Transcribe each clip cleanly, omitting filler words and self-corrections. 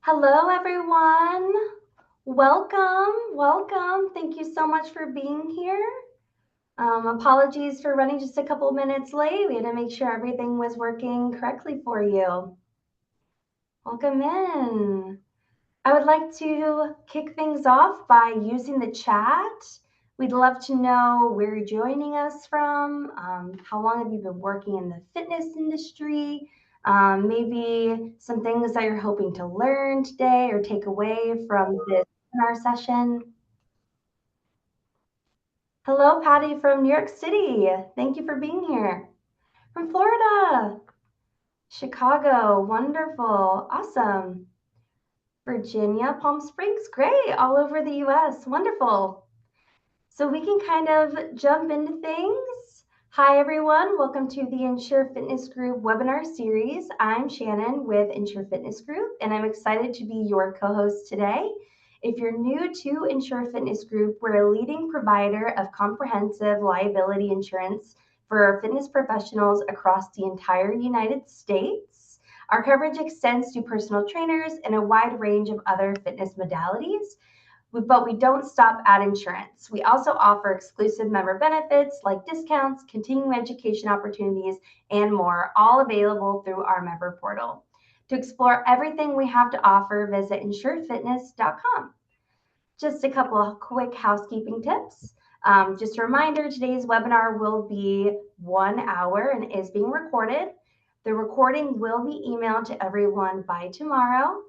Hello, everyone. Welcome. Thank you so much for being here. Apologies for running just a couple minutes late. We had to make sure everything was working correctly for you. Welcome in. I would like to kick things off by using the chat. We'd love to know where you're joining us from. How long have you been working in the fitness industry? Maybe some things that you're hoping to learn today or take away from this webinar session. Hello, Patty from New York City. Thank you for being here. From Florida, Chicago, wonderful, awesome. Virginia, Palm Springs, great, all over the US, wonderful. So we can kind of jump into things. Hi, everyone. Welcome to the Ensure Fitness Group webinar series. I'm Shannon with Ensure Fitness Group, and I'm excited to be your co-host today. If you're new to Ensure Fitness Group, we're a leading provider of comprehensive liability insurance for fitness professionals across the entire United States. Our coverage extends to personal trainers and a wide range of other fitness modalities. But we don't stop at insurance. We also offer exclusive member benefits like discounts, continuing education opportunities, and more, all available through our member portal. To explore everything we have to offer, visit insuredfitness.com. Just a couple of quick housekeeping tips. Just a reminder, today's webinar will be 1 hour and is being recorded. The recording will be emailed to everyone by tomorrow.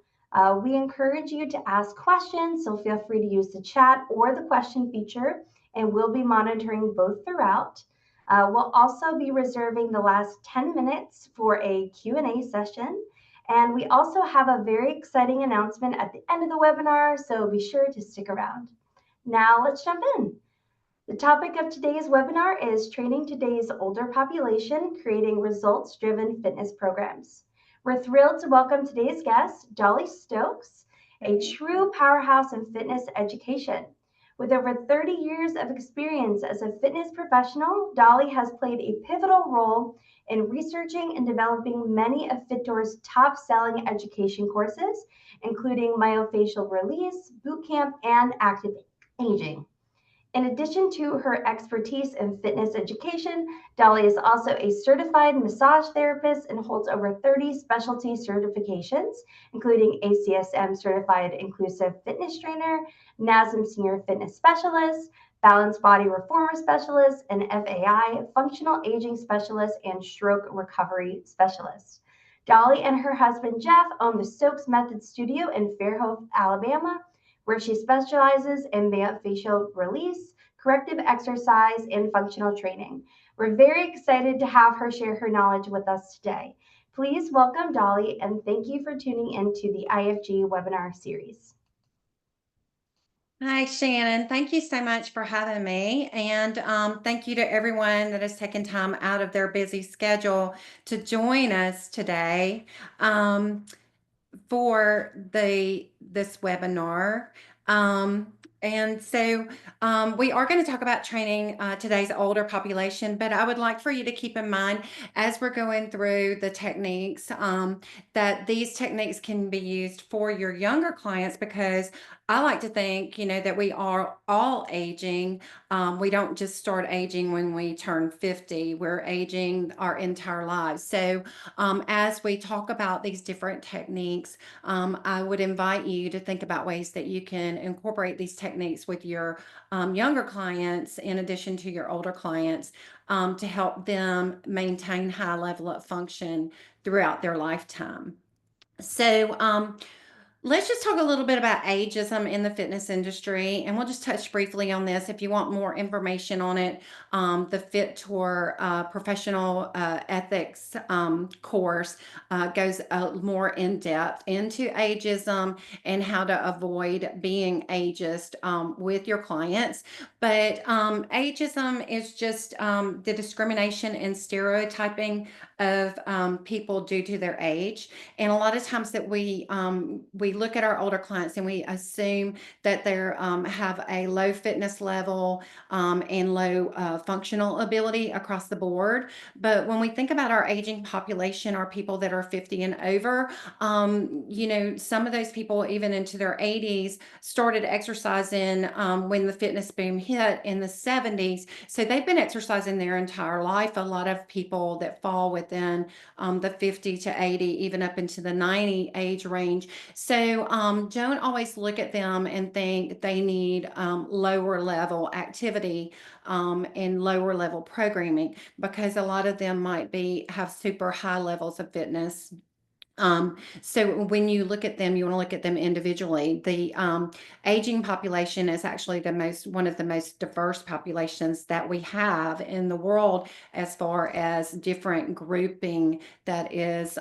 We encourage you to ask questions, so feel free to use the chat or the question feature, and we'll be monitoring both throughout. We'll also be reserving the last 10 minutes for a Q&A session. And we also have a very exciting announcement at the end of the webinar, so be sure to stick around. Now let's jump in. The topic of today's webinar is Training Today's Older Population, Creating Results-Driven Fitness Programs. We're thrilled to welcome today's guest, Dolly Stokes, a true powerhouse in fitness education. With over 30 years of experience as a fitness professional, Dolly has played a pivotal role in researching and developing many of Fitdoor's top-selling education courses, including myofascial release, bootcamp, and active aging. In addition to her expertise in fitness education, Dolly is also a certified massage therapist and holds over 30 specialty certifications, including ACSM Certified Inclusive Fitness Trainer, NASM Senior Fitness Specialist, Balanced Body Reformer Specialist, and FAI Functional Aging Specialist and Stroke Recovery Specialist. Dolly and her husband Jeff own the Stokes Method Studio in Fairhope, Alabama, where she specializes in myofascial release, corrective exercise, and functional training. We're very excited to have her share her knowledge with us today. Please welcome Dolly, and thank you for tuning into the IFG webinar series. Hi, Shannon. Thank you so much for having me. And thank you to everyone that has taken time out of their busy schedule to join us today for this webinar. And so we are going to talk about training today's older population, but I would like for you to keep in mind as we're going through the techniques that these techniques can be used for your younger clients, because I like to think, that we are all aging. We don't just start aging when we turn 50. We're aging our entire lives. So as we talk about these different techniques, I would invite you to think about ways that you can incorporate these techniques with your younger clients in addition to your older clients to help them maintain high level of function throughout their lifetime. So let's just talk a little bit about ageism in the fitness industry, and we'll just touch briefly on this. If you want more information on it, the Fit Tour Professional Ethics course goes more in depth into ageism and how to avoid being ageist with your clients. But ageism is just the discrimination and stereotyping of people due to their age. And a lot of times that we look at our older clients and we assume that they have a low fitness level and low functional ability across the board. But when we think about our aging population, our people that are 50 and over, some of those people, even into their 80s, started exercising when the fitness boom hit in the 70s. So they've been exercising their entire life. A lot of people that fall within the 50 to 80, even up into the 90 age range. So don't always look at them and think they need lower level activity and lower level programming, because a lot of them might have super high levels of fitness. So when you look at them, you want to look at them individually. The aging population is actually one of the most diverse populations that we have in the world, as far as different grouping that is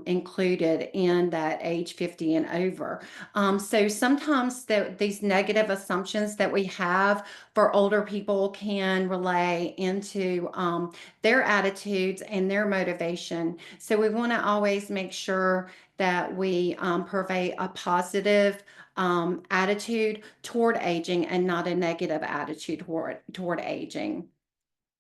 included in that age 50 and over. So sometimes these negative assumptions that we have for older people can relay into their attitudes and their motivation. So we want to always make sure that we purvey a positive attitude toward aging and not a negative attitude toward aging.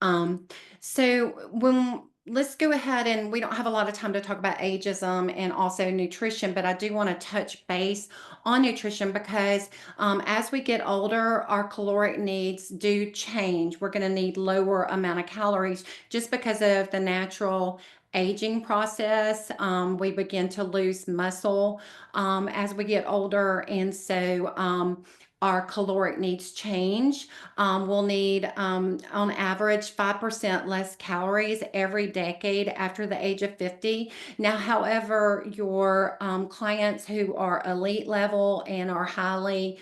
Um, so when let's go ahead, and we don't have a lot of time to talk about ageism and also nutrition, but I do want to touch base on nutrition because as we get older, our caloric needs do change. We're going to need lower amount of calories just because of the natural aging process. We begin to lose muscle as we get older, and so our caloric needs change. We'll need, on average, 5% less calories every decade after the age of 50. Now, however, your clients who are elite level and are highly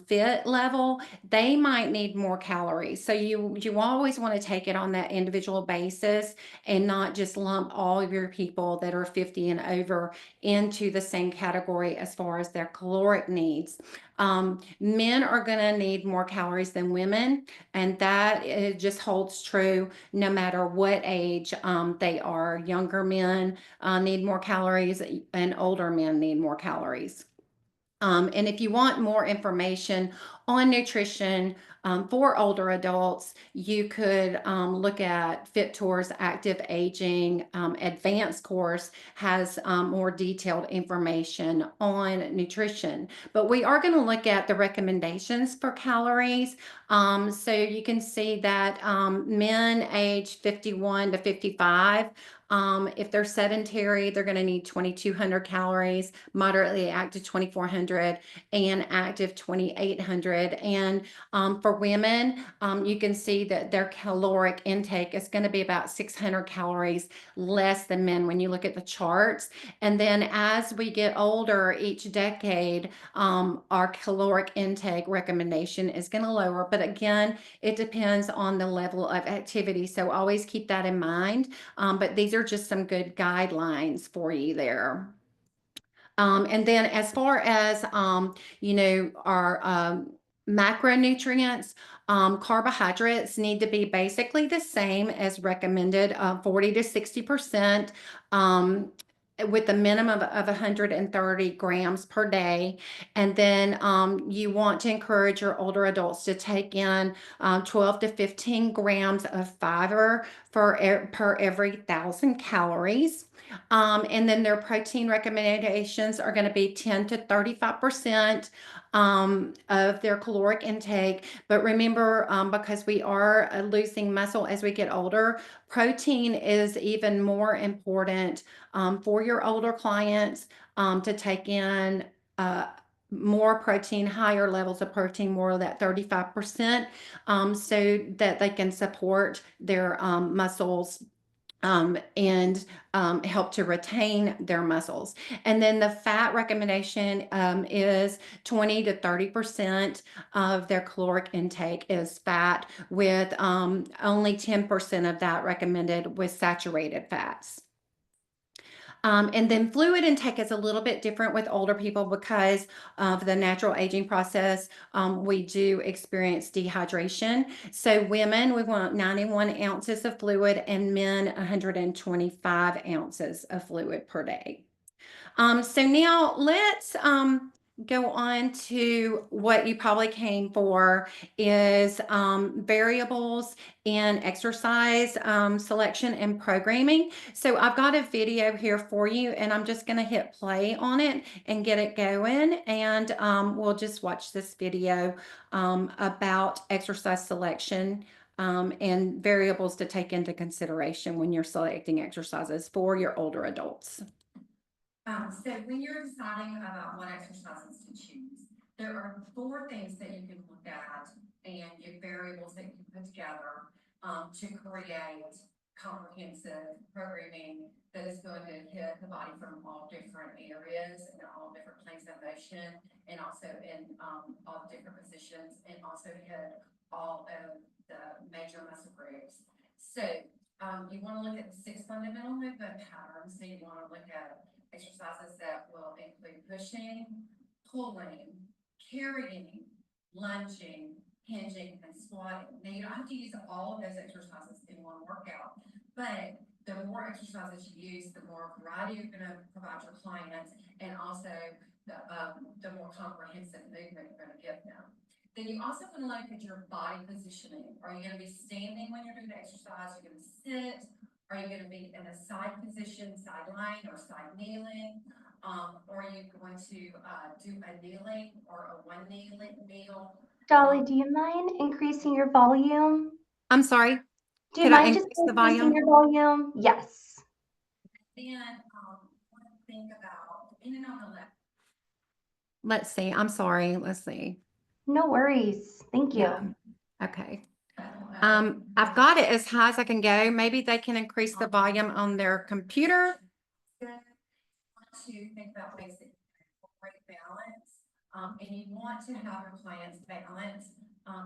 fit level, they might need more calories. So you always want to take it on that individual basis and not just lump all of your people that are 50 and over into the same category as far as their caloric needs. Men are going to need more calories than women, and that it just holds true no matter what age they are. Younger men need more calories, and older men need more calories. And if you want more information on nutrition for older adults, you could look at Fit Tours Active Aging Advanced course, has more detailed information on nutrition. But we are going to look at the recommendations for calories. So you can see that men age 51 to 55, if they're sedentary, they're going to need 2,200 calories, moderately active 2,400, and active 2,800. And for women, you can see that their caloric intake is going to be about 600 calories less than men when you look at the charts. And then as we get older, each decade, our caloric intake recommendation is going to lower. But again, it depends on the level of activity. So always keep that in mind. But these are just some good guidelines for you there. And then as far as, our macronutrients, carbohydrates need to be basically the same as recommended, 40 to 60%. With a minimum of 130 grams per day. And then you want to encourage your older adults to take in 12 to 15 grams of fiber per every 1,000 calories. And then their protein recommendations are going to be 10 to 35% of their caloric intake. But remember, because we are losing muscle as we get older, protein is even more important for your older clients to take in more protein, higher levels of protein, more of that 35%, so that they can support their muscles and help to retain their muscles. And then the fat recommendation is 20 to 30% of their caloric intake is fat, with only 10% of that recommended with saturated fats. And then fluid intake is a little bit different with older people because of the natural aging process. We do experience dehydration. So women, we want 91 ounces of fluid, and men 125 ounces of fluid per day. So now let's go on to what you probably came for is variables in exercise selection and programming. So I've got a video here for you, and I'm just going to hit play on it and get it going, and we'll just watch this video about exercise selection and variables to take into consideration when you're selecting exercises for your older adults. So when you're deciding about what exercises to choose, there are four things that you can look at and get variables that you can put together to create comprehensive programming that is going to hit the body from all different areas and all different planes of motion, and also in all different positions, and also hit all of the major muscle groups. So you want to look at the 6 fundamental movement patterns. So you want to look at exercises that will include pushing, pulling, carrying, lunging, hinging, and squatting. Now, you don't have to use all of those exercises in one workout, but the more exercises you use, the more variety you're going to provide your clients, and also the more comprehensive movement you're going to give them. Then you also want to look at your body positioning. Are you going to be standing when you're doing the exercise? Are you going to sit? Are you going to be in a side position, side lying, or side kneeling? Or are you going to do a kneeling or a one kneel? Dolly, do you mind increasing your volume? I'm sorry, Do you could I mind just increase the increasing volume? your volume? Yes. Then want to think about depending on the left. Let's see. I'm sorry. Let's see. No worries. Thank Yeah. you. Okay. I've got it as high as I can go. Maybe they can increase the volume on their computer. To think about ways that great balance, and you want to have your clients balance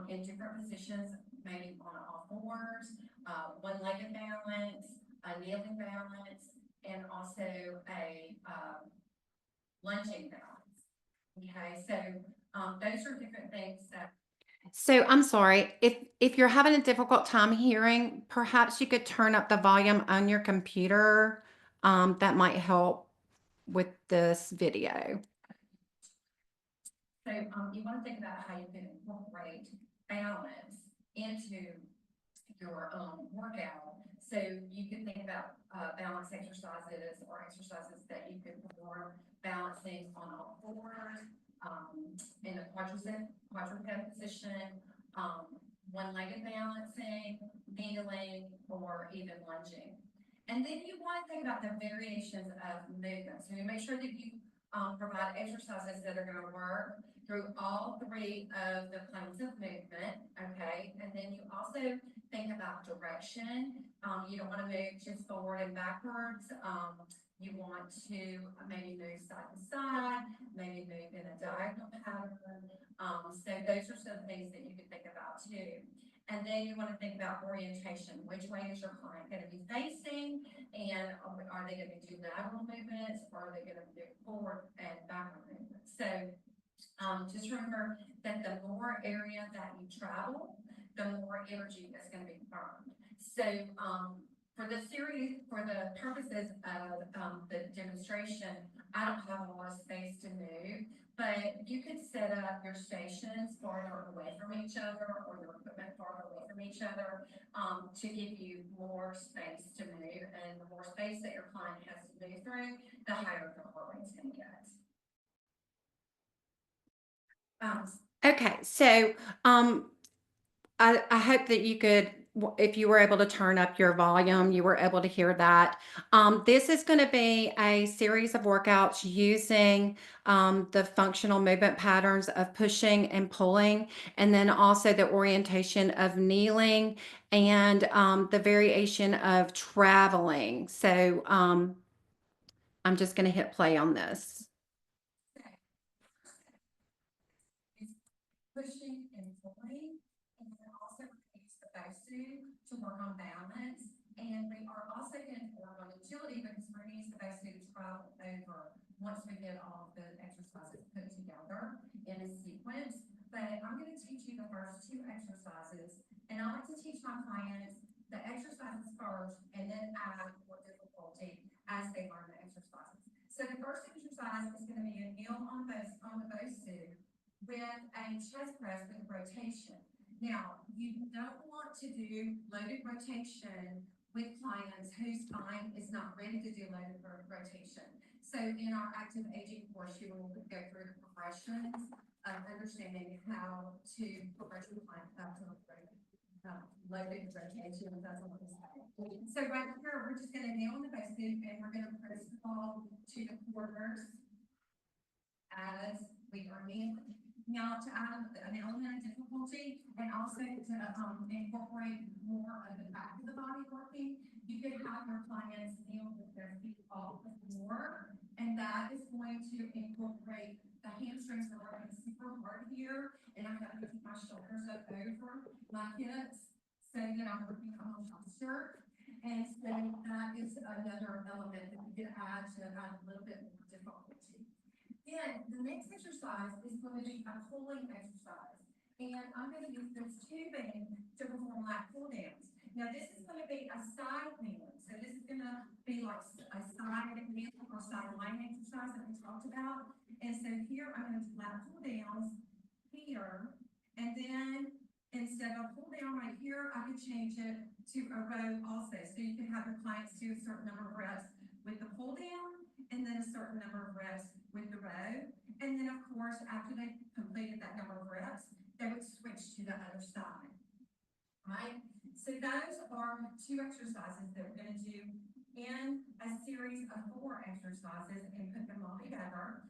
in different positions, maybe on all fours, one-legged balance, a kneeling balance, and also a lunging balance. Okay, so those are different things that. So I'm sorry, if you're having a difficult time hearing, perhaps you could turn up the volume on your computer. That might help with this video. So you want to think about how you can incorporate balance into your workout. So you can think about balance exercises or exercises that you can perform balancing on all fours, in a quadruped position, one-legged balancing, kneeling, or even lunging. And then you want to think about the variations of movement. So you make sure that you provide exercises that are going to work through all three of the planes of movement, okay? And then you also think about direction. You don't want to move just forward and backwards. You want to maybe move side to side, maybe move in a diagonal pattern. So those are some things that you can think about too. And then you want to think about orientation. Which way is your client going to be facing? And are they going to do lateral movements, or are they going to do forward and backward movements? So just remember that the more area that you travel, the more energy is going to be burned. So for the purposes of the demonstration, I don't have a lot of space to move, but you could set up your stations farther away from each other, or your equipment farther away from each other, to give you more space to move. And the more space that your client has to move through, the higher the heart rate's going to get. Okay, so I hope that you could, if you were able to turn up your volume, you were able to hear that. This is going to be a series of workouts using the functional movement patterns of pushing and pulling, and then also the orientation of kneeling and the variation of traveling. So I'm just going to hit play on this. Pushing and pulling, and then also use the fascial to work on balance. And we are also going to work on agility because we're going use the basic trial over once we get all the exercises put together in a sequence. But I'm going to teach you the first two exercises, and I like to teach my clients the exercises first and then add more difficulty as they learn the exercises. So the first exercise is going to be a kneel on the BOSU with a chest press with rotation. Now, you don't want to do loaded rotation with clients whose spine is not ready to do loaded rotation. So in our active aging course, you will go through the progressions of understanding how to progress your client up to loaded rotation, if that's what it's saying. So right here, we're just going to kneel on the basic and we're going to press the ball to the corners as we are kneeling. Now, to add an element of difficulty and also to incorporate more of the back of the body working, you could have your clients kneel with their feet off the floor, and that is going to incorporate the hamstrings are working super hard here, and I'm going to keep my shoulders up over my hips so that I'm working on my posture. And so that is another element that you can add to add a little bit more difficulty. Then the next exercise is going to be a pulling exercise. And I'm going to use this tubing to perform lat pull downs. Now this is going to be a side kneel. So this is going to be like a side kneel or side line exercise that we talked about. And so here I'm going to do lat pull downs here. And then instead of a pull down right here, I could change it to a row also. So you can have your clients do a certain number of reps with the pull down and then a certain number of reps with the row. And then of course, after they completed that number of reps, they would switch to the other side, right? So those are two exercises that we're going to do in a series of 4 exercises and put them all together.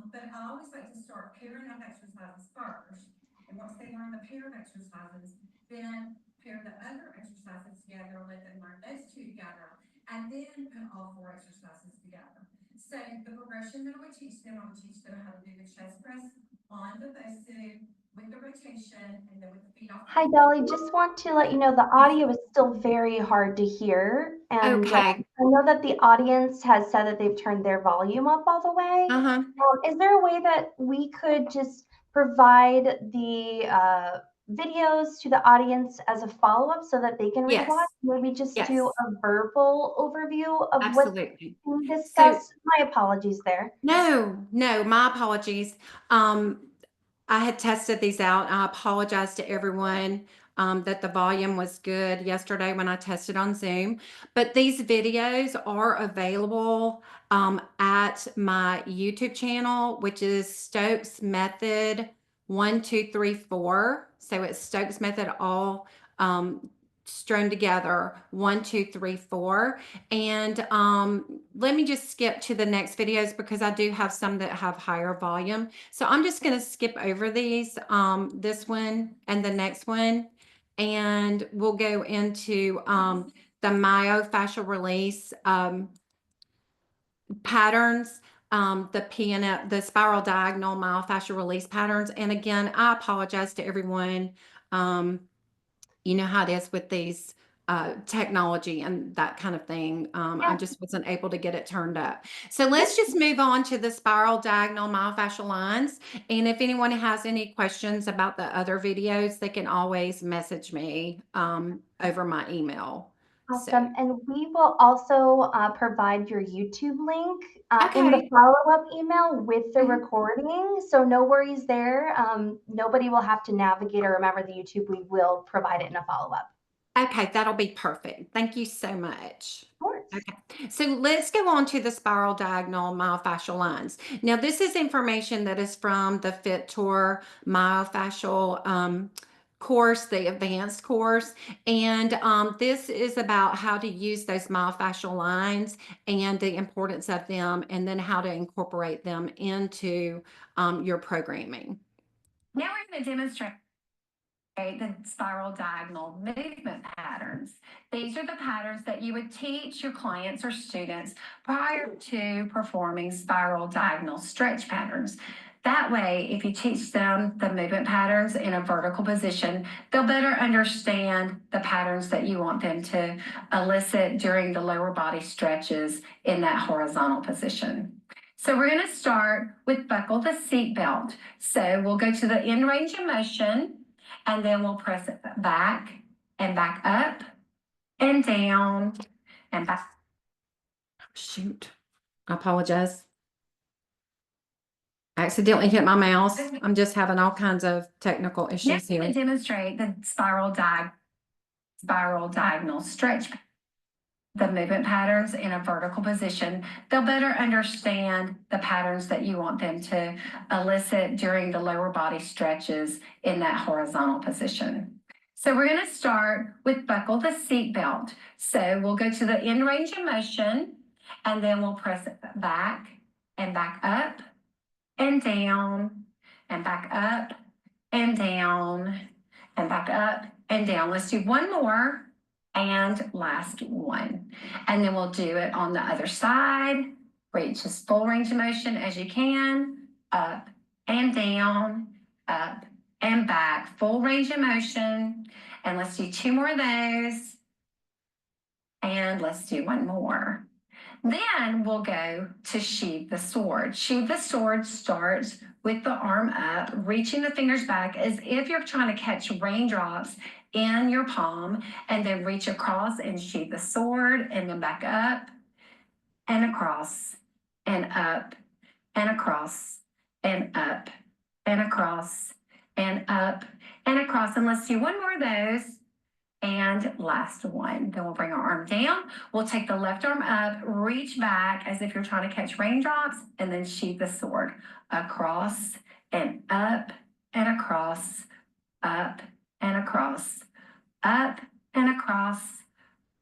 But I always like to start pairing up exercises first. And once they learn the pair of exercises, then pair the other exercises together, let them learn those 2 together, and then put all 4 exercises together. So the progression that I would teach them, I would teach them how to do the chest press on the BOSU with the rotation and then with the feet off. Hi, Dolly. Just want to let you know the audio is still very hard to hear. And Okay. I know that the audience has said that they've turned their volume up all the way. Uh-huh. Is there a way that we could just provide the videos to the audience as a follow-up so that they can rewatch? Yes. Maybe just do Yes. a verbal overview of what's Absolutely. being So discussed. My apologies there. no, my apologies. I had tested these out. I apologize to everyone that the volume was good yesterday when I tested on Zoom. But these videos are available at my YouTube channel, which is Stokes Method 1234. So it's Stokes Method all strewn together 1234. And let me just skip to the next videos because I do have some that have higher volume. So I'm just going to skip over these, this one and the next one, and we'll go into the myofascial release patterns, the PNF, the spiral diagonal myofascial release patterns. And again, I apologize to everyone. You know how it is with these technology and that kind of thing. I Yeah, just wasn't able to get it turned up. So let's just move on to the spiral diagonal myofascial lines. And if anyone has any questions about the other videos, they can always message me over my email. So, awesome. And we will also provide your YouTube link in the okay. follow-up email with the Mhm. recording. So no worries there. Nobody will have to navigate or remember the YouTube. We will provide it in a follow-up. Okay, that'll be perfect. Thank you so much. Of course. Okay, so let's go on to the spiral diagonal myofascial lines. Now, this is information that is from the Fit Tour myofascial course, the advanced course. And this is about how to use those myofascial lines and the importance of them, and then how to incorporate them into your programming. Now we're going to demonstrate the spiral diagonal movement patterns. These are the patterns that you would teach your clients or students prior to performing spiral diagonal stretch patterns. That way, if you teach them the movement patterns in a vertical position, they'll better understand the patterns that you want them to elicit during the lower body stretches in that horizontal position. So we're going to start with buckle the seat belt. So we'll go to the end range of motion, and then we'll press it back and back up and down and back. Shoot. I apologize. I accidentally hit my mouse. I'm just having all kinds of technical issues Next, I'm here. going to demonstrate the spiral diagonal stretch, the movement patterns in a vertical position. They'll better understand the patterns that you want them to elicit during the lower body stretches in that horizontal position. So we're going to start with buckle the seat belt. So we'll go to the end range of motion, and then we'll press it back and back up and down and back up and down and back up and down. Let's do one more and last one. And then we'll do it on the other side. Reach as full range of motion as you can, up and down, up and back, full range of motion. And let's do two more of those. And let's do one more. Then we'll go to sheathe the sword. Sheathe the sword starts with the arm up, reaching the fingers back as if you're trying to catch raindrops in your palm, and then reach across and sheathe the sword, and then back up and across and up and across and up and across and up and across. And let's do one more of those. And last one. Then we'll bring our arm down. We'll take the left arm up, reach back as if you're trying to catch raindrops, and then sheathe the sword across and up and across, up and across, up and across,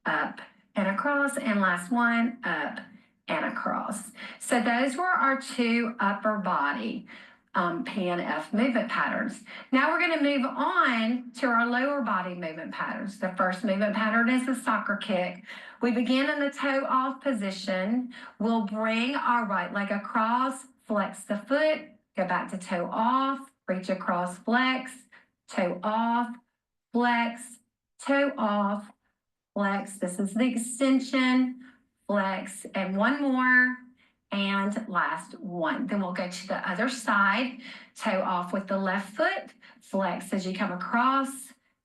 up and across, and last one, up and across. So those were our two upper body PNF movement patterns. Now we're going to move on to our lower body movement patterns. The first movement pattern is the soccer kick. We begin in the toe off position. We'll bring our right leg across, flex the foot, go back to toe off, reach across, flex, toe off, flex, toe off, flex. This is the extension, flex, and one more. And last one. Then we'll go to the other side, toe off with the left foot, flex as you come across,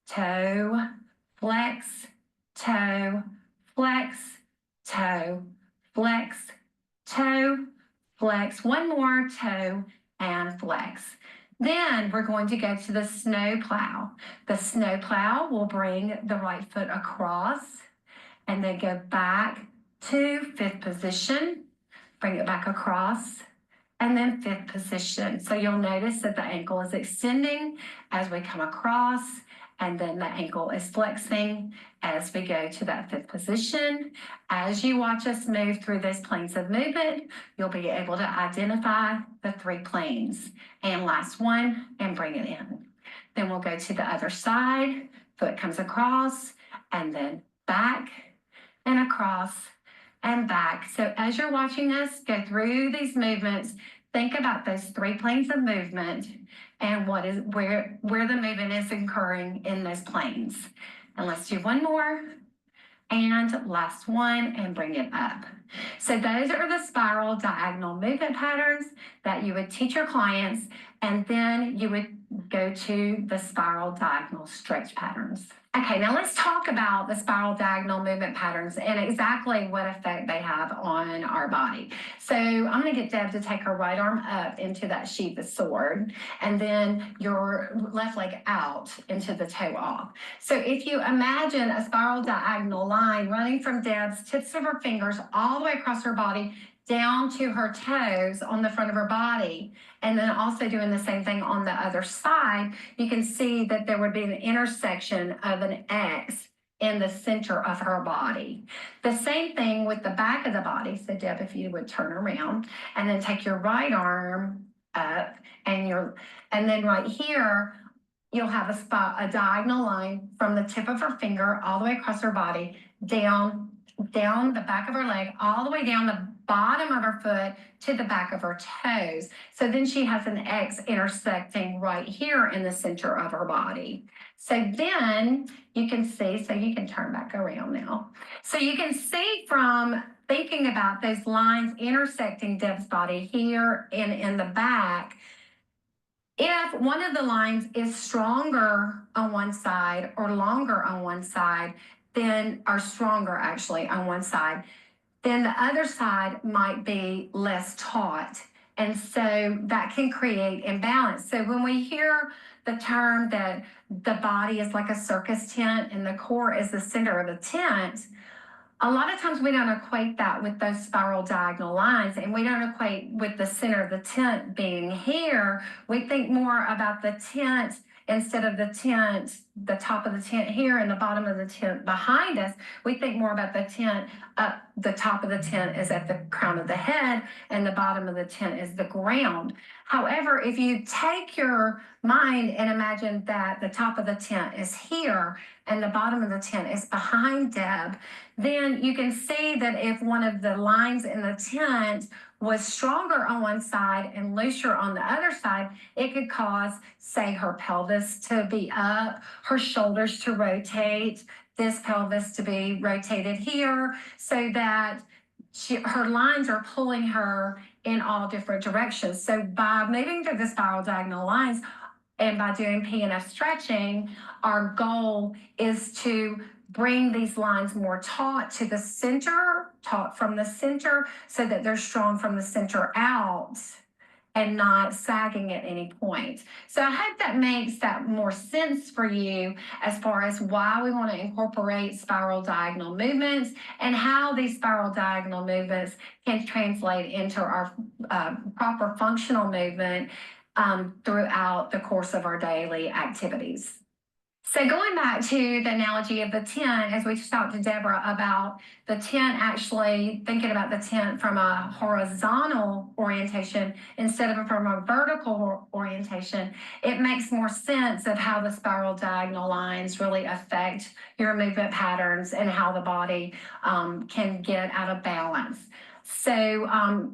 toe, flex, toe, flex, toe, flex, toe, flex, one more, toe, and flex. Then we're going to go to the snow plow. The snow plow will bring the right foot across and then go back to fifth position. Bring it back across, and then fifth position. So you'll notice that the ankle is extending as we come across, and then the ankle is flexing as we go to that fifth position. As you watch us move through those planes of movement, you'll be able to identify the three planes. And last one, and bring it in. Then we'll go to the other side, foot comes across, and then back and across, and back. So as you're watching us go through these movements, think about those three planes of movement and where the movement is occurring in those planes. And let's do one more and last one and bring it up. So those are the spiral diagonal movement patterns that you would teach your clients, and then you would go to the spiral diagonal stretch patterns. Okay, now let's talk about the spiral diagonal movement patterns and exactly what effect they have on our body. So I'm going to get Deb to take her right arm up into that sheath of sword, and then your left leg out into the toe off. So if you imagine a spiral diagonal line running from Deb's tips of her fingers all the way across her body down to her toes on the front of her body, and then also doing the same thing on the other side, you can see that there would be an intersection of an X in the center of her body. The same thing with the back of the body. So Deb, if you would turn around and then take your right arm up, and then right here, you'll have a diagonal line from the tip of her finger all the way across her body down down the back of her leg, all the way down the bottom of her foot to the back of her toes. So then she has an X intersecting right here in the center of her body. So then you can see, so you can turn back around now. So you can see from thinking about those lines intersecting Deb's body here and in the back, if one of the lines is stronger on one side or longer on one side, then, or stronger actually on one side, then the other side might be less taut. And so that can create imbalance. So when we hear the term that the body is like a circus tent and the core is the center of the tent, a lot of times we don't equate that with those spiral diagonal lines, and we don't equate with the center of the tent being here. We think more about the tent instead of the tent, the top of the tent here and the bottom of the tent behind us. We think more about the tent up, the top of the tent is at the crown of the head and the bottom of the tent is the ground. However, if you take your mind and imagine that the top of the tent is here and the bottom of the tent is behind Deb, then you can see that if one of the lines in the tent was stronger on one side and looser on the other side, it could cause, say, her pelvis to be up, her shoulders to rotate, this pelvis to be rotated here, so that her lines are pulling her in all different directions. So by moving through the spiral diagonal lines, and by doing PNF stretching, our goal is to bring these lines more taut to the center, taut from the center, so that they're strong from the center out and not sagging at any point. So I hope that makes that more sense for you as far as why we want to incorporate spiral diagonal movements and how these spiral diagonal movements can translate into our proper functional movement throughout the course of our daily activities. So going back to the analogy of the tent, as we talked to Deborah about the tent, actually thinking about the tent from a horizontal orientation instead of from a vertical orientation, it makes more sense of how the spiral diagonal lines really affect your movement patterns and how the body can get out of balance. So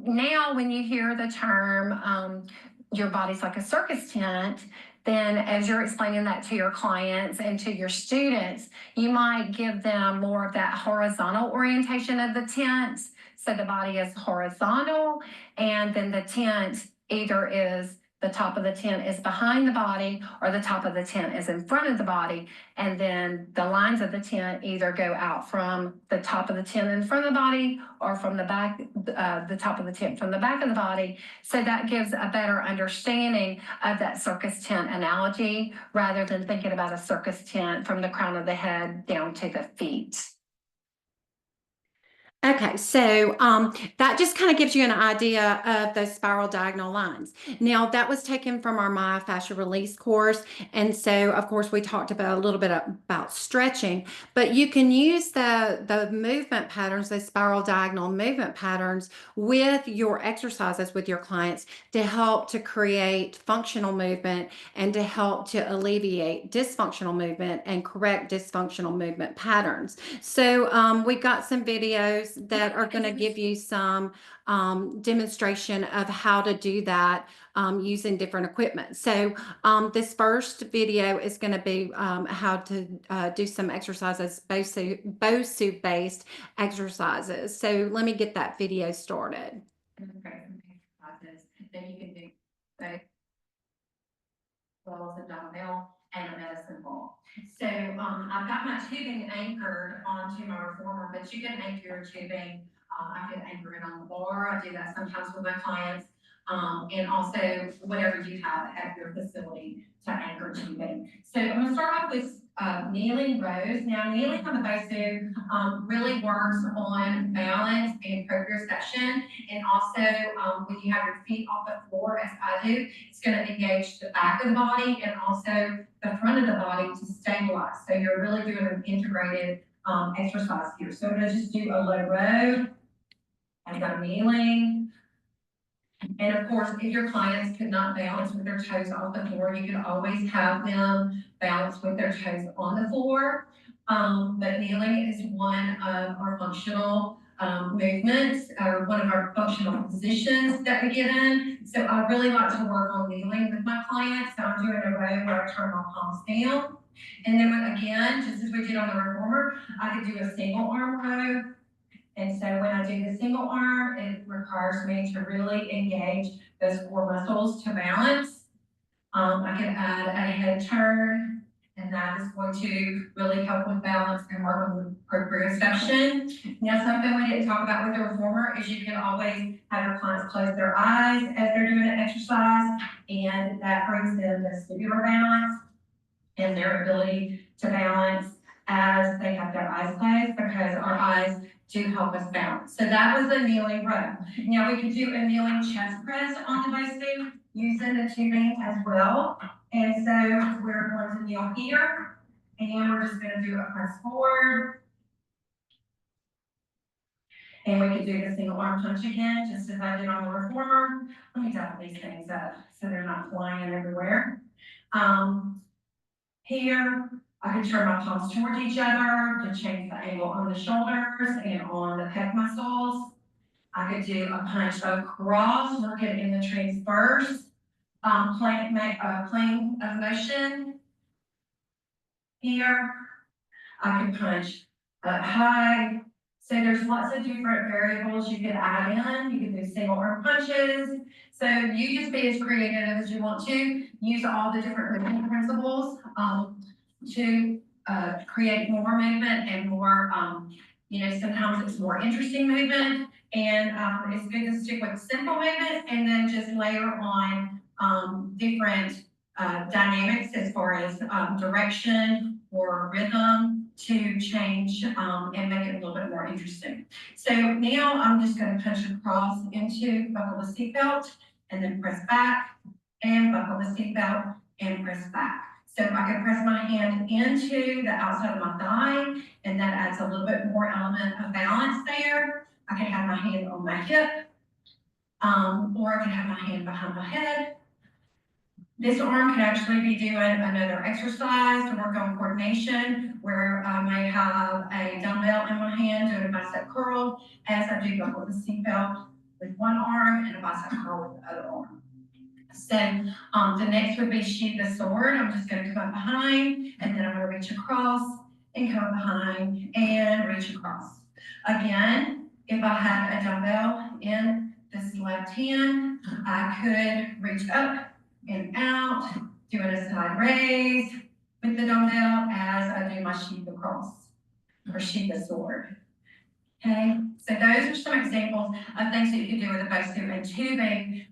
now when you hear the term, your body's like a circus tent, then as you're explaining that to your clients and to your students, you might give them more of that horizontal orientation of the tent. So the body is horizontal, and then the tent either is the top of the tent is behind the body or the top of the tent is in front of the body. And then the lines of the tent either go out from the top of the tent in front of the body or from the back, the top of the tent from the back of the body. So that gives a better understanding of that circus tent analogy rather than thinking about a circus tent from the crown of the head down to the feet. Okay, so that just kind of gives you an idea of those spiral diagonal lines. Now, that was taken from our myofascial release course, and so of course we talked about a little bit about stretching, but you can use the movement patterns, those spiral diagonal movement patterns, with your exercises with your clients to help to create functional movement and to help to alleviate dysfunctional movement and correct dysfunctional movement patterns. So we've got some videos that are going to give you some demonstration of how to do that using different equipment. So this first video is going to be how to do some exercises, BOSU based exercises. So let me get that video started. Okay, then you can do both balls, a dumbbell, and a medicine ball. So I've got my tubing anchored onto my reformer, but you can anchor your tubing. I could anchor it on the bar. I do that sometimes with my clients. And also whatever you have at your facility to anchor tubing. So I'm going to start off with kneeling rows. Now, kneeling on the BOSU really works on balance and proprioception. And also, when you have your feet off the floor, as I do, it's going to engage the back of the body and also the front of the body to stabilize. So you're really doing an integrated exercise here. So I'm going to just do a low row and go kneeling. And of course, if your clients could not balance with their toes off the floor, you can always have them balance with their toes on the floor. But kneeling is one of our functional movements, or one of our functional positions that we get in. So I really like to work on kneeling with my clients. So I'm doing a row where I turn my palms down. And then again, just as we did on the reformer, I could do a single arm row. And so when I do the single arm, it requires me to really engage those core muscles to balance. I can add a head turn, and that is going to really help with balance and work on proprioception. Now, something we didn't talk about with the reformer is you can always have your clients close their eyes as they're doing an exercise, and that brings in the vestibular balance and their ability to balance as they have their eyes closed, because our eyes do help us balance. So that was the kneeling row. Now we could do a kneeling chest press on the bicep using the tubing as well. And so we're going to kneel here, and we're just going to do a press forward. And we could do the single arm punch again, just as I did on the reformer. Let me dial these things up so they're not flying everywhere. Here, I can turn my palms towards each other to change the angle on the shoulders and on the pec muscles. I could do a punch across, working in the transverse, plane of motion. Here, I can punch up high. So there's lots of different variables you can add in. You can do single arm punches. So you just be as creative as you want to. Use all the different movement principles to create more movement and more, sometimes it's more interesting movement. And it's good to stick with simple movement and then just layer on different dynamics as far as direction or rhythm to change and make it a little bit more interesting. So now I'm just going to punch across into buckle the seatbelt and then press back and buckle the seatbelt and press back. So I can press my hand into the outside of my thigh, and that adds a little bit more element of balance there. I can have my hand on my hip, or I can have my hand behind my head. This arm can actually be doing another exercise to work on coordination, where I may have a dumbbell in my hand doing a bicep curl as I do buckle the seatbelt with one arm and a bicep curl with the other arm. So the next would be sheath the sword. I'm just going to come up behind, and then I'm going to reach across and come up behind and reach across. Again, if I had a dumbbell in this left hand, I could reach up and out, doing a side raise with the dumbbell as I do my sheath across, or sheath the sword. Okay, so those are some examples of things that you can do with a bicep and tubing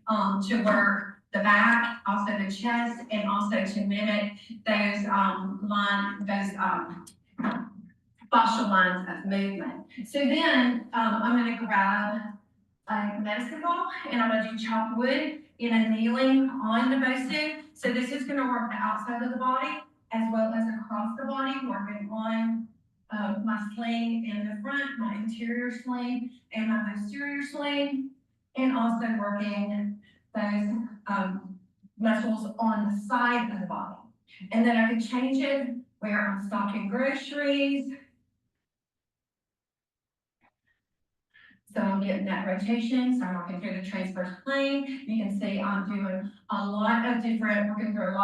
to work the back, also the chest, and also to mimic those fascial lines of movement. So then I'm going to grab a medicine ball, and I'm going to do chop wood in a kneeling on the bicep. So this is going to work the outside of the body as well as across the body, working on my sling in the front, my interior sling, and my posterior sling, and also working those muscles on the side of the body. And then I can change it where I'm stocking groceries. So I'm getting that rotation, so I'm working through the transverse plane. You can see I'm doing a lot of different, working through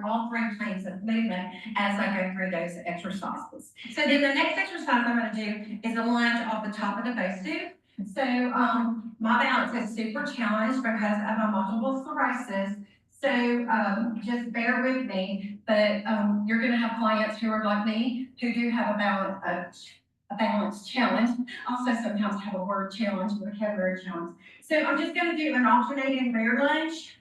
all three planes of movement as I go through those exercises. So then the next exercise I'm going to do is a lunge off the top of the bicep. So my balance is super challenged because of my multiple sclerosis. So just bear with me, but you're going to have clients who are like me who do have a balance challenge. Also sometimes have a word challenge, a vocabulary challenge. So I'm just going to do an alternating rear lunge.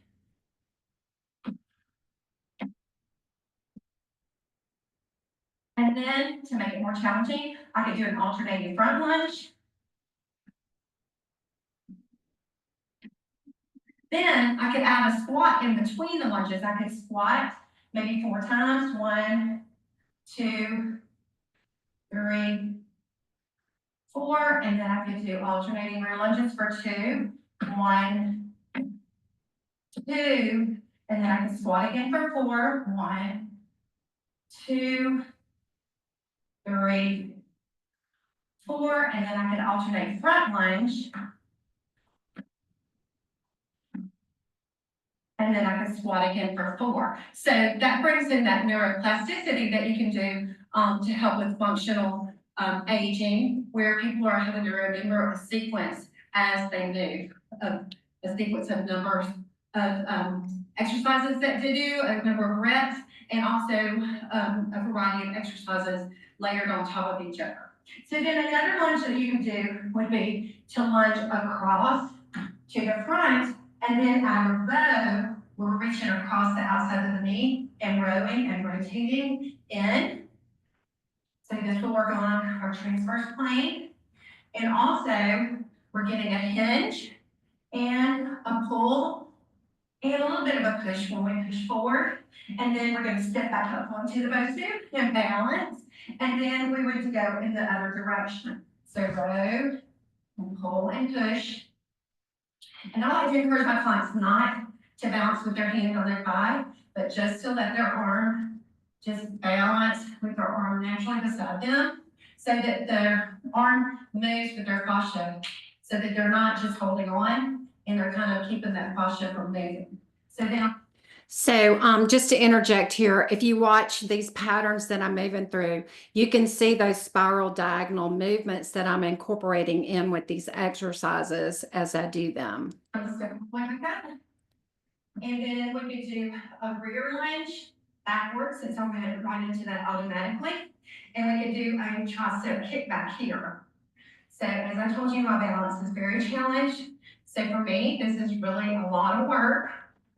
And then to make it more challenging, I could do an alternating front lunge. Then I could add a squat in between the lunges. I could squat maybe 4 times. 1, 2, 3, 4. And then I could do alternating rear lunges for 2. 1, 2. And then I can squat again for 4. 1, 2, 3, 4, and then I can alternate front lunge. And then I can squat again for 4. So that brings in that neuroplasticity that you can do to help with functional aging, where people are having to remember a sequence as they move, a sequence of numbers of exercises that they do, a number of reps, and also a variety of exercises layered on top of each other. So then another lunge that you can do would be to lunge across to the front, and then our bow, we're reaching across the outside of the knee and rowing and rotating in. So this will work on our transverse plane. And also, we're getting a hinge and a pull and a little bit of a push when we push forward. And then we're going to step back up onto the bow suit and balance. And then we would go in the other direction. So row and pull and push. And I like to encourage my clients not to balance with their hand on their thigh, but just to let their arm just balance with their arm naturally beside them, so that their arm moves with their fascia, so that they're not just holding on and they're kind of keeping that fascia from moving. So just to interject here, if you watch these patterns that I'm moving through, you can see those spiral diagonal movements that I'm incorporating in with these exercises as I do them. Like that. And then we could do a rear lunge backwards, since I'm going to run into that automatically. And we could do a tricep kickback here. So as I told you, my balance is very challenged. So for me, this is really a lot of work.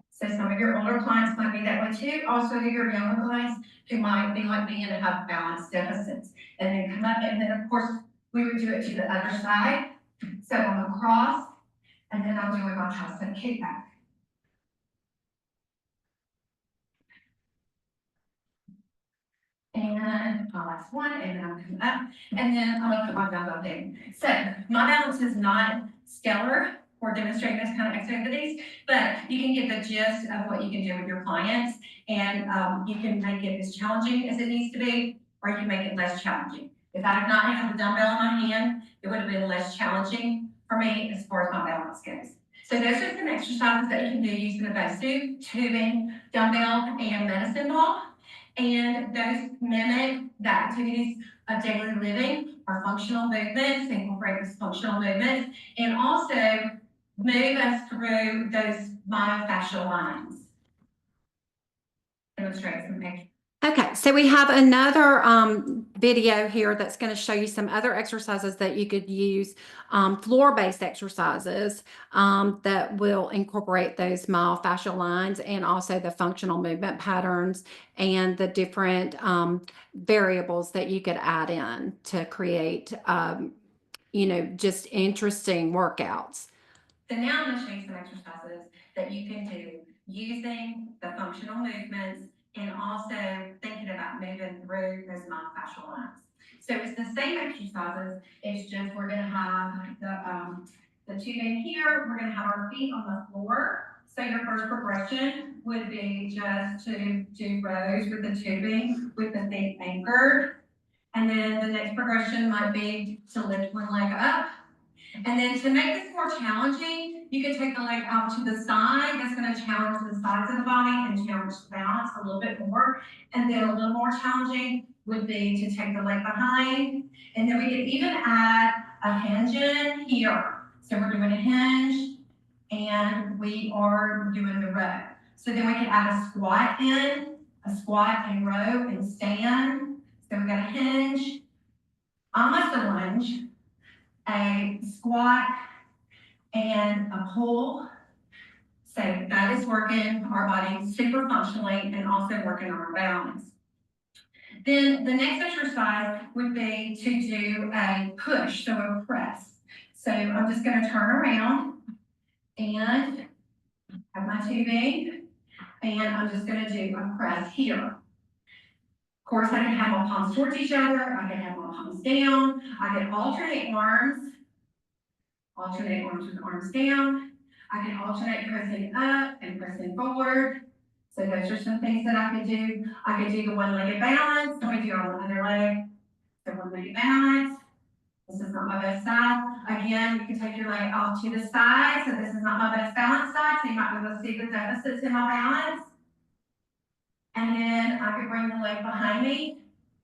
So some of your older clients might be that way too. Also your younger clients who might be like me and have balance deficits. And then come up, and then of course, we would do it to the other side. So I'm across, and then I'm doing my tricep kickback. And my last one, and then I'm coming up, and then I'm gonna put my dumbbell down. So my balance is not stellar for demonstrating this kind of activities, but you can get the gist of what you can do with your clients, and you can make it as challenging as it needs to be, or you can make it less challenging. If I had not had the dumbbell in my hand, it would have been less challenging for me as far as my balance goes. So those are some exercises that you can do using the bow suit, tubing, dumbbell, and medicine ball. And those mimic the activities of daily living, our functional movements, incorporate those functional movements, and also move us through those myofascial lines. Demonstrate some pictures. Okay, so we have another video here that's going to show you some other exercises that you could use, floor-based exercises that will incorporate those myofascial lines and also the functional movement patterns and the different variables that you could add in to create, just interesting workouts. So now I'm going to show you some exercises that you can do using the functional movements and also thinking about moving through those myofascial lines. So it's the same exercises, it's just we're going to have the tubing here, we're going to have our feet on the floor. So your first progression would be just to do rows with the tubing with the feet anchored. And then the next progression might be to lift one leg up. And then to make this more challenging, you can take the leg out to the side. That's going to challenge the sides of the body and challenge the balance a little bit more. And then a little more challenging would be to take the leg behind. And then we could even add a hinge in here. So we're doing a hinge and we are doing the row. So then we can add a squat in, a squat and row and stand. So we've got a hinge, almost a lunge, a squat, and a pull. So that is working our body super functionally and also working on our balance. Then the next exercise would be to do a push, so a press. So I'm just going to turn around and have my tubing, and I'm just going to do a press here. Of course, I can have my palms towards each other, I can have my palms down, I can alternate arms with arms down. I can alternate pressing up and pressing forward. So those are some things that I could do. I could do the one-legged balance, so we do on the other leg. So we're going to balance. This is not my best side. Again, you can take your leg off to the side. So this is not my best balance side. So you might be able to see the deficits in my balance. And then I could bring the leg behind me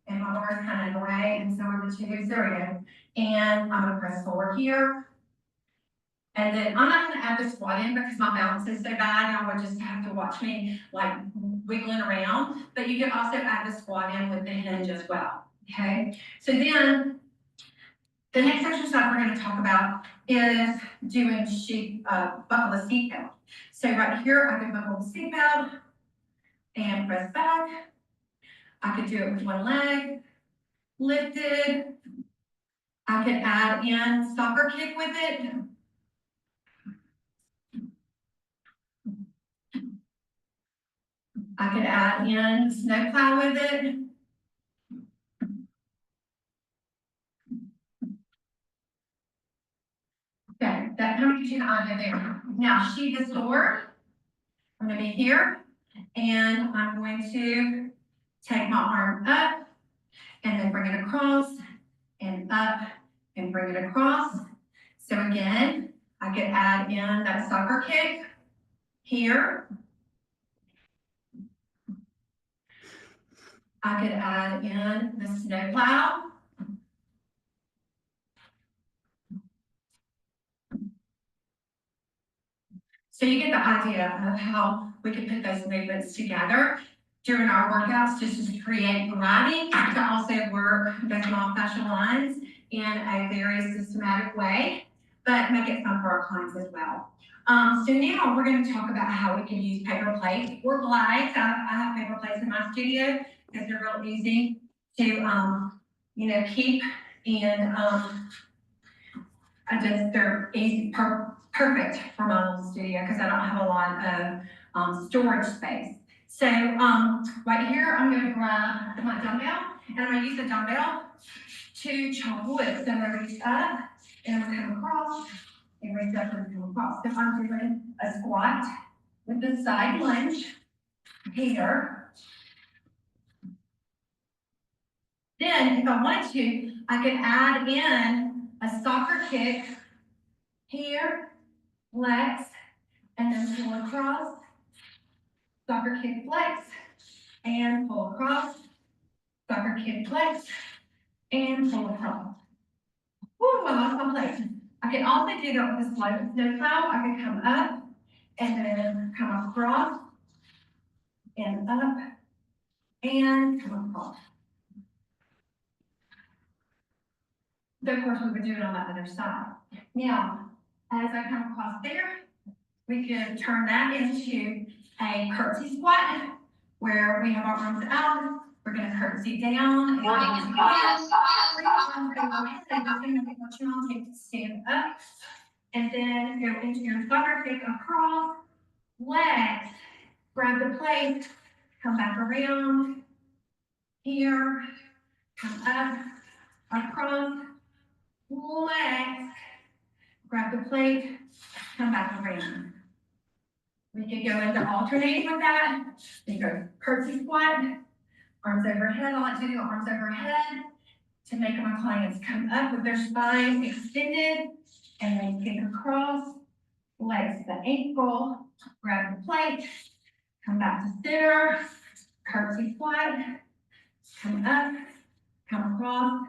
and my bar is kind of in the way. And so are the two. There we go. And I'm going to press forward here. And then I'm not going to add the squat in because my balance is so bad. Y'all would just have to watch me like wiggling around. But you can also add the squat in with the hinge as well. Okay. So then the next exercise we're going to talk about is doing buckle the seat belt. So right here, I can buckle the seat belt and press back. I could do it with one leg, lifted. I could add in soccer kick with it. I could add in snow plow with it. Okay, that kind of gives you an idea there. Now, sheet is forward. I'm going to be here, and I'm going to take my arm up, and then bring it across, and up, and bring it across. So again, I could add in that soccer kick here. I could add in the snow plow. So you get the idea of how we can put those movements together during our workouts just to create variety, to also work those myofascial lines in a very systematic way, but make it fun for our clients as well. So now we're going to talk about how we can use paper plates or glides. I have paper plates in my studio because they're real easy to keep, and they're easy, perfect for my little studio because I don't have a lot of storage space. So right here, I'm going to grab my dumbbell, and I'm going to use the dumbbell to chop wood. So I'm going to reach up, and I'm going to come across, and reach up and come across. So I'm doing a squat with the side lunge here. Then, if I wanted to, I could add in a soccer kick here, flex, and then pull across, soccer kick flex, and pull across, soccer kick flex, and pull across. Woo, I lost my place. I can also do that with the slide snow plow. I can come up and then come across and up and come across. Then of course we would do it on that other side. Now, as I come across there, we can turn that into a curtsy squat where we have our arms out. We're going to curtsy down. Stand up. And then go into your soccer kick across. Legs. Grab the plate. Come back around. Here. Come up. Across. Legs. Grab the plate. Come back around. We could go into alternating with that. You go curtsy squat, arms overhead. I like to do arms overhead to make my clients come up with their spine extended, and then kick across, legs to the ankle, grab the plate, come back to center, curtsy squat, come up, come across,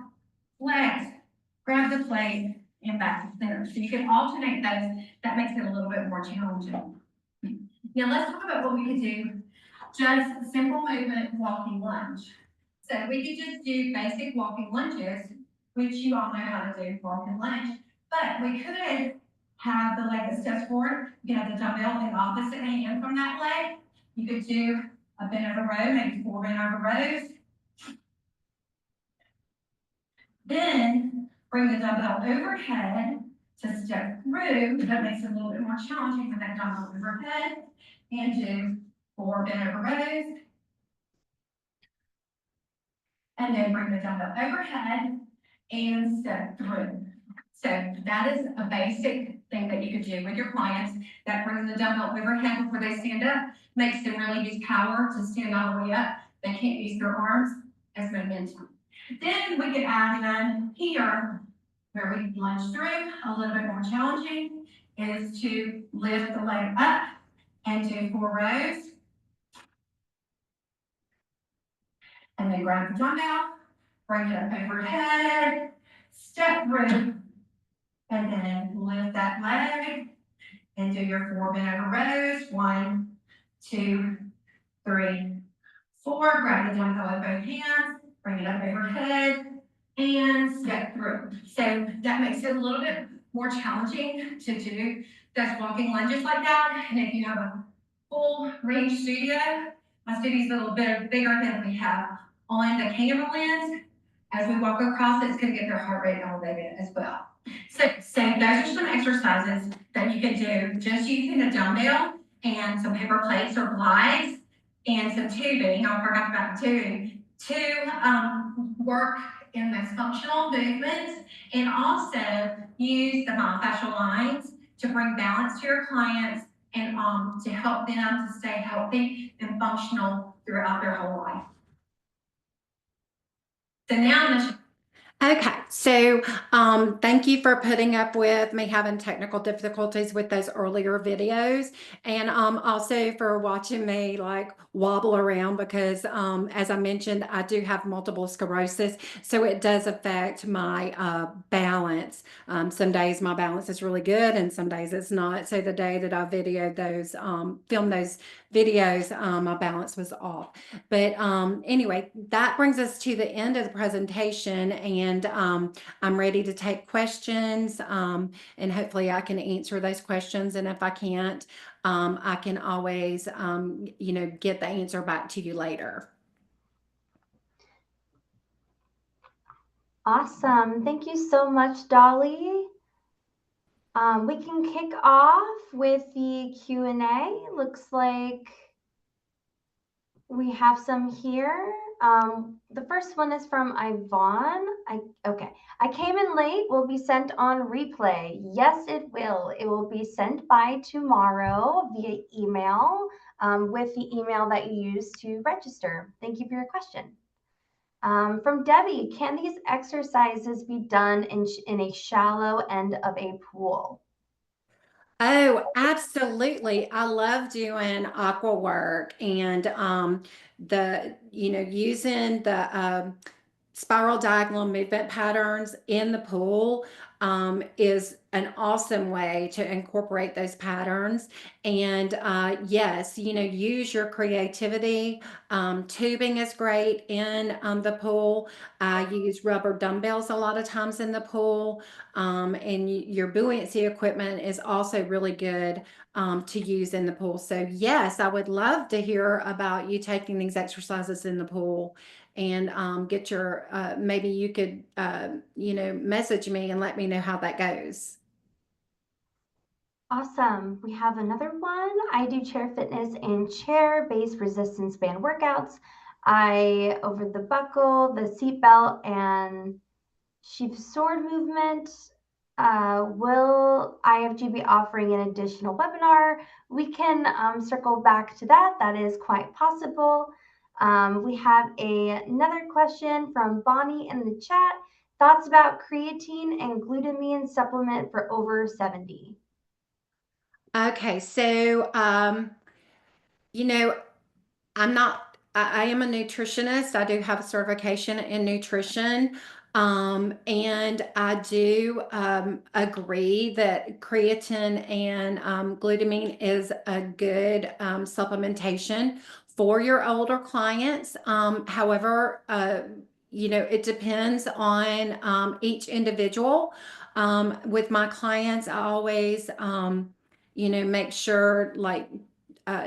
legs, grab the plate, and back to center. So you can alternate those. That makes it a little bit more challenging. Now let's talk about what we could do, just simple movement walking lunge. So we could just do basic walking lunges, which you all know how to do walking lunge, but we could have the leg that steps forward. You can have the dumbbell in opposite hand from that leg. You could do a bent over row, maybe 4 bent over rows. Then bring the dumbbell overhead to step through. That makes it a little bit more challenging with that dumbbell overhead. And do 4 bent over rows. And then bring the dumbbell overhead and step through. So that is a basic thing that you could do with your clients. That brings the dumbbell overhead before they stand up, makes them really use power to stand all the way up. They can't use their arms as momentum. Then we could add in here, where we lunge through, a little bit more challenging, is to lift the leg up and do 4 rows. And then grab the dumbbell, bring it up overhead, step through, and then lift that leg and do your 4 bent over rows. 1, 2, 3, 4. Grab the dumbbell with both hands, bring it up overhead, and step through. So that makes it a little bit more challenging to do those walking lunges like that. And if you have a full range studio, my studio's a little bit bigger than we have on the camera lens. As we walk across, it's going to get their heart rate elevated as well. So those are some exercises that you can do just using a dumbbell and some paper plates or glides and some tubing. I forgot about tubing to work in those functional movements, and also use the myofascial lines to bring balance to your clients and to help them to stay healthy and functional throughout their whole life. So now I'm going to Okay, so thank you for putting up with me having technical difficulties with those earlier videos, and also for watching me like wobble around because as I mentioned, I do have multiple sclerosis, so it does affect my balance. Some days my balance is really good and some days it's not. So the day that I videoed those, filmed those videos, my balance was off. But anyway, that brings us to the end of the presentation, and I'm ready to take questions, and hopefully I can answer those questions. And if I can't, I can always, get the answer back to you later. Awesome. Thank you so much, Dolly. We can kick off with the Q&A. Looks like we have some here. The first one is from Yvonne. I came in late. Will be sent on replay. Yes, it will. It will be sent by tomorrow via email with the email that you use to register. Thank you for your question. From Debbie, can these exercises be done in a shallow end of a pool? Oh, absolutely. I love doing aqua work and using the spiral diagonal movement patterns in the pool is an awesome way to incorporate those patterns. And yes, use your creativity. Tubing is great in the pool. I use rubber dumbbells a lot of times in the pool. And your buoyancy equipment is also really good to use in the pool. So yes, I would love to hear about you taking these exercises in the pool, and get your maybe you could message me and let me know how that goes. Awesome. We have another one. I do chair fitness and chair-based resistance band workouts. I over the buckle, the seat belt, and sheep sword movement. Will IFG be offering an additional webinar? We can circle back to that. That is quite possible. We have another question from Bonnie in the chat. Thoughts about creatine and glutamine supplement for over 70? Okay, so I am a nutritionist. I do have a certification in nutrition. And I do agree that creatine and glutamine is a good supplementation for your older clients. However, it depends on each individual. With my clients, I always, make sure like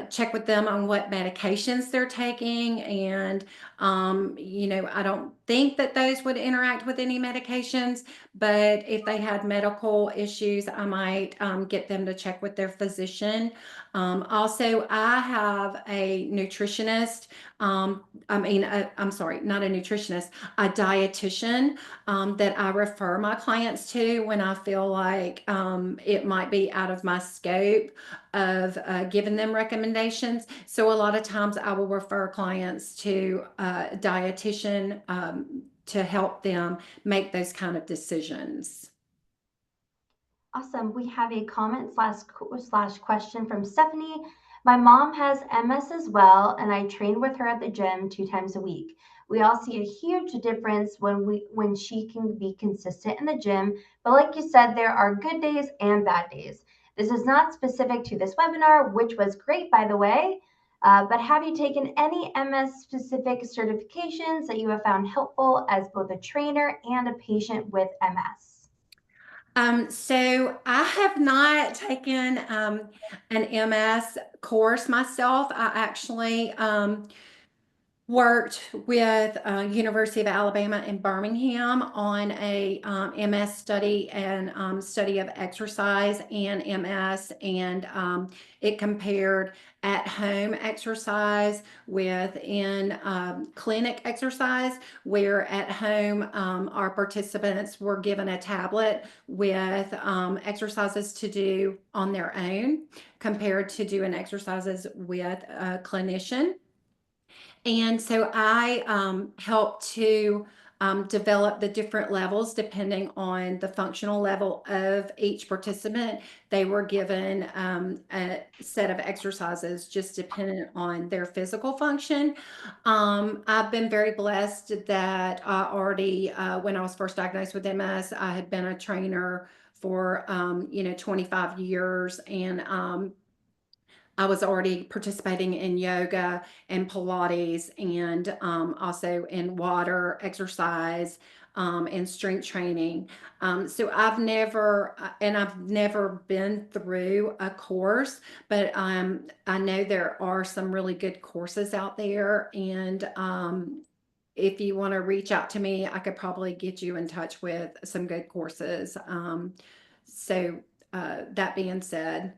check with them on what medications they're taking. And, I don't think that those would interact with any medications, but if they had medical issues, I might get them to check with their physician. Also, I have a nutritionist. I'm sorry, not a nutritionist, a dietitian that I refer my clients to when I feel like it might be out of my scope of giving them recommendations. So a lot of times I will refer clients to a dietitian to help them make those kind of decisions. Awesome. We have a comment slash question from Stephanie. My mom has MS as well, and I train with her at the gym 2 times a week. We all see a huge difference when she can be consistent in the gym. But like you said, there are good days and bad days. This is not specific to this webinar, which was great, by the way. But have you taken any MS specific certifications that you have found helpful as both a trainer and a patient with MS? So I have not taken an MS course myself. I actually worked with University of Alabama in Birmingham on a MS study and study of exercise and MS, and it compared at home exercise with in clinic exercise, where at home our participants were given a tablet with exercises to do on their own compared to doing exercises with a clinician. And so I helped to develop the different levels depending on the functional level of each participant. They were given a set of exercises just dependent on their physical function. I've been very blessed that I already, when I was first diagnosed with MS, I had been a trainer for 25 years, and I was already participating in yoga and Pilates, and also in water exercise and strength training. So I've never been through a course, but I know there are some really good courses out there, and if you want to reach out to me, I could probably get you in touch with some good courses. That being said,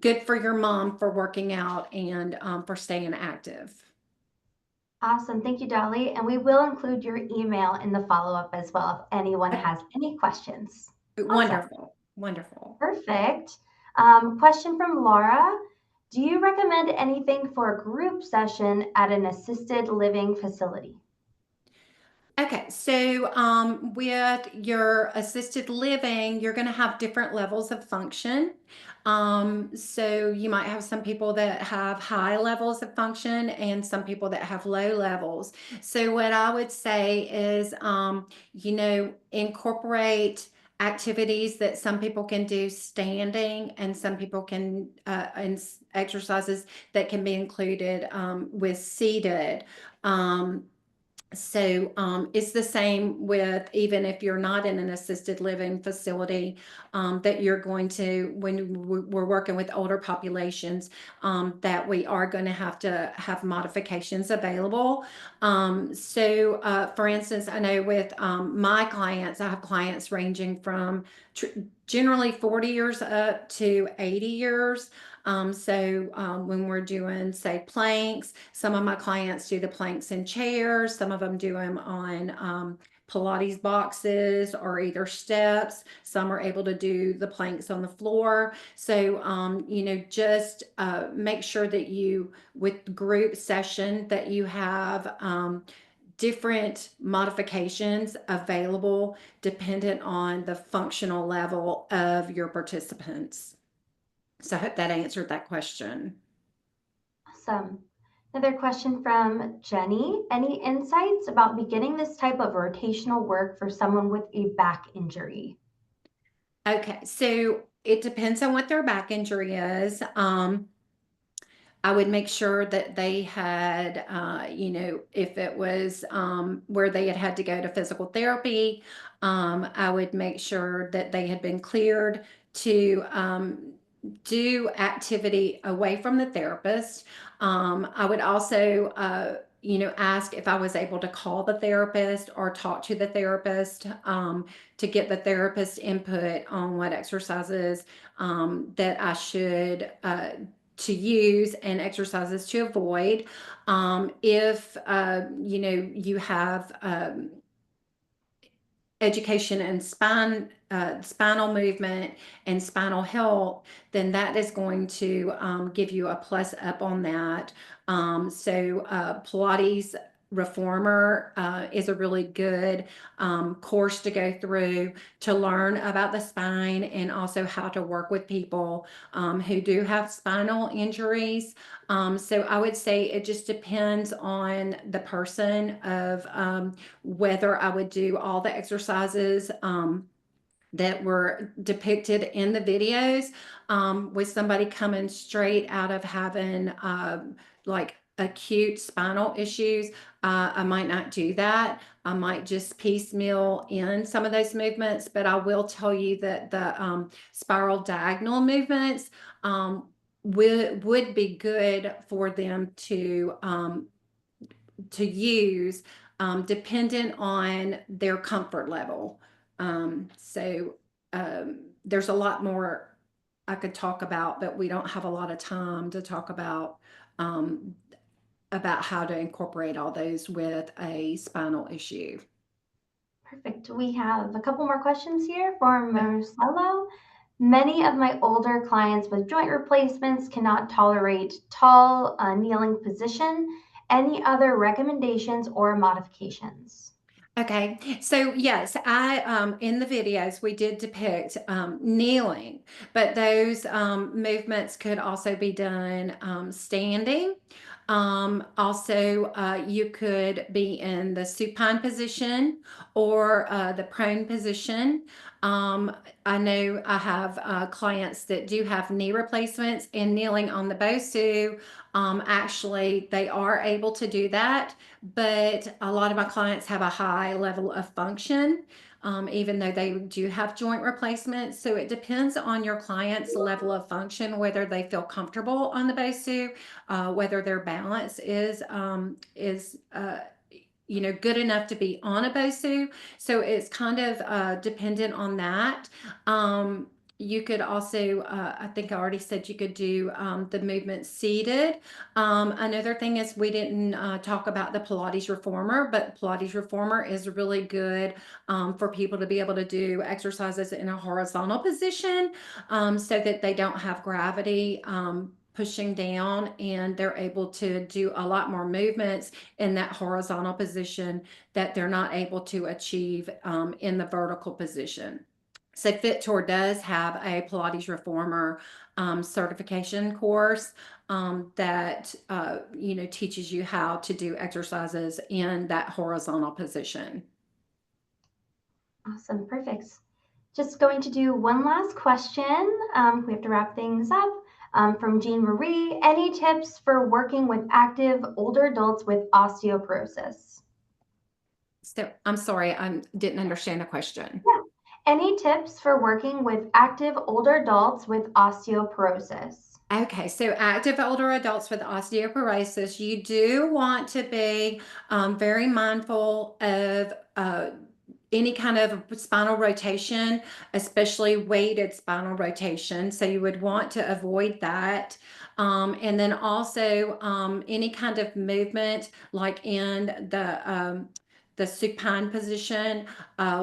good for your mom for working out and for staying active. Awesome. Thank you, Dolly. And we will include your email in the follow-up as well if anyone has any questions. Awesome. Wonderful. Wonderful. Perfect. Question from Laura. Do you recommend anything for a group session at an assisted living facility? Okay, so with your assisted living, you're going to have different levels of function. So you might have some people that have high levels of function and some people that have low levels. So what I would say is, incorporate activities that some people can do standing and some people can, and exercises that can be included with seated. It's the same with, even if you're not in an assisted living facility, that you're going to, when we're working with older populations, that we are going to have modifications available. For instance, I know with my clients, I have clients ranging from generally 40 years up to 80 years. When we're doing, say, planks, some of my clients do the planks in chairs, some of them do them on Pilates boxes or either steps. Some are able to do the planks on the floor. Just make sure that with group session, that you have different modifications available dependent on the functional level of your participants. So I hope that answered that question. Awesome. Another question from Jenny. Any insights about beginning this type of rotational work for someone with a back injury? Okay, so it depends on what their back injury is. I would make sure that they had, if it was where they had to go to physical therapy, I would make sure that they had been cleared to do activity away from the therapist. I would also, ask if I was able to call the therapist or talk to the therapist to get the therapist input on what exercises that I should to use and exercises to avoid. If you have education and spinal movement and spinal health, then that is going to give you a plus up on that. Pilates reformer is a really good course to go through to learn about the spine and also how to work with people who do have spinal injuries. So I would say it just depends on the person of whether I would do all the exercises that were depicted in the videos with somebody coming straight out of having like acute spinal issues. I might not do that. I might just piecemeal in some of those movements, but I will tell you that the spiral diagonal movements would be good for them to use dependent on their comfort level. So there's a lot more I could talk about, but we don't have a lot of time to talk about how to incorporate all those with a spinal issue. Perfect. We have a couple more questions here for Marcelo. Many of my older clients with joint replacements cannot tolerate tall, kneeling position. Any other recommendations or modifications? Okay, so yes, I in the videos we did depict kneeling, but those movements could also be done standing. Also, you could be in the supine position or the prone position. I know I have clients that do have knee replacements and kneeling on the BOSU. Actually, they are able to do that, but a lot of my clients have a high level of function, even though they do have joint replacements. So it depends on your client's level of function, whether they feel comfortable on the BOSU, whether their balance is good enough to be on a BOSU. So it's kind of dependent on that. You could also, I think I already said you could do the movement seated. Another thing is we didn't talk about the Pilates reformer, but Pilates reformer is really good for people to be able to do exercises in a horizontal position so that they don't have gravity pushing down, and they're able to do a lot more movements in that horizontal position that they're not able to achieve in the vertical position. So FitTour does have a Pilates reformer certification course that teaches you how to do exercises in that horizontal position. Awesome, perfect. Just going to do one last question. We have to wrap things up. From Jean Marie, any tips for working with active older adults with osteoporosis? So I'm sorry, I didn't understand the question. Yeah. Any tips for working with active older adults with osteoporosis? Okay, so active older adults with osteoporosis, you do want to be very mindful of any kind of spinal rotation, especially weighted spinal rotation. So you would want to avoid that. And then also any kind of movement like in the supine position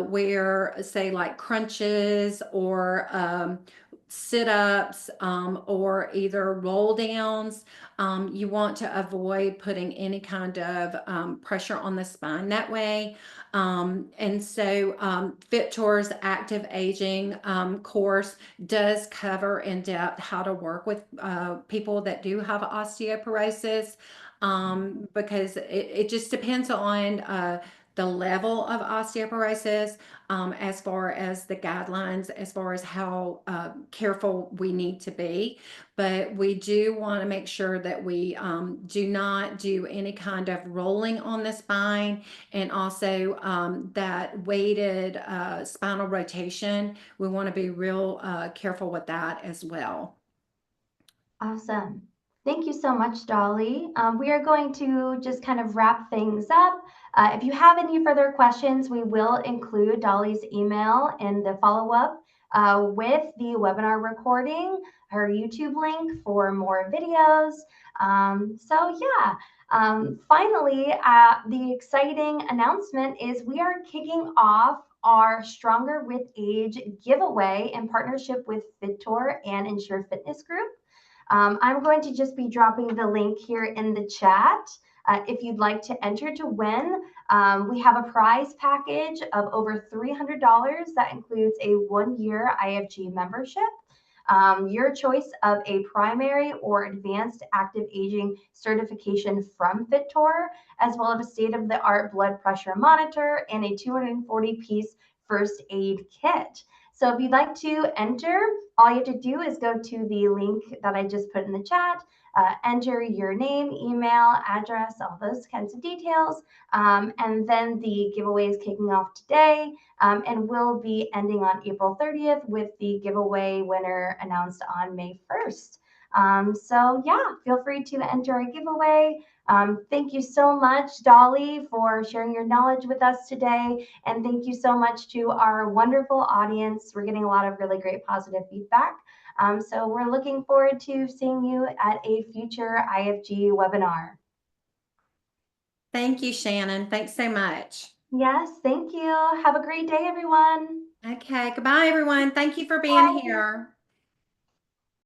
where say like crunches or sit-ups or either roll downs. You want to avoid putting any kind of pressure on the spine that way. And so FitTour's active aging course does cover in depth how to work with people that do have osteoporosis because it just depends on the level of osteoporosis as far as the guidelines, as far as how careful we need to be. But we do want to make sure that we do not do any kind of rolling on the spine, and also that weighted spinal rotation. We want to be real careful with that as well. Awesome. Thank you so much, Dolly. We are going to just kind of wrap things up. If you have any further questions, we will include Dolly's email in the follow-up with the webinar recording, her YouTube link for more videos. Finally, the exciting announcement is we are kicking off our Stronger with Age giveaway in partnership with FitTour and Ensure Fitness Group. I'm going to just be dropping the link here in the chat. If you'd like to enter to win, we have a prize package of over $300 that includes a 1-year IFG membership, your choice of a primary or advanced active aging certification from FitTor, as well as a state-of-the-art blood pressure monitor and a 240-piece first aid kit. So if you'd like to enter, all you have to do is go to the link that I just put in the chat, enter your name, email, address, all those kinds of details. And then the giveaway is kicking off today, and will be ending on April 30th with the giveaway winner announced on May 1st. So yeah, feel free to enter a giveaway. Thank you so much, Dolly, for sharing your knowledge with us today. And thank you so much to our wonderful audience. We're getting a lot of really great positive feedback. So we're looking forward to seeing you at a future IFG webinar. Thank you, Shannon. Thanks so much. Yes, thank you. Have a great day, everyone. Okay, goodbye, everyone. Thank you for being here.